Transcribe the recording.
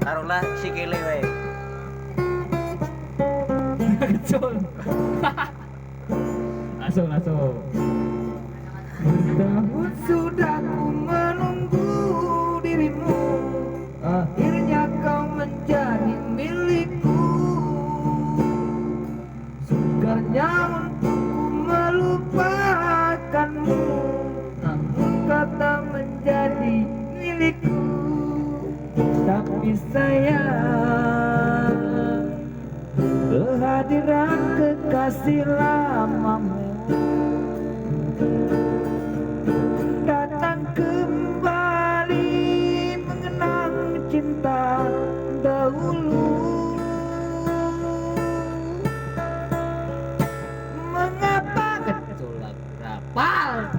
Taruhlah si Kele we. Kecul. Langsung. Bertahun sudah ku menunggu dirimu, akhirnya kau menjadi milikku. Sukarnya untukku melupakanmu, namun kau tak menjadi milikku. Tapi sayang, kehadiran kekasih lamamu datang kembali mengenang cinta dahulu. Mengapa kecul lagu rapal?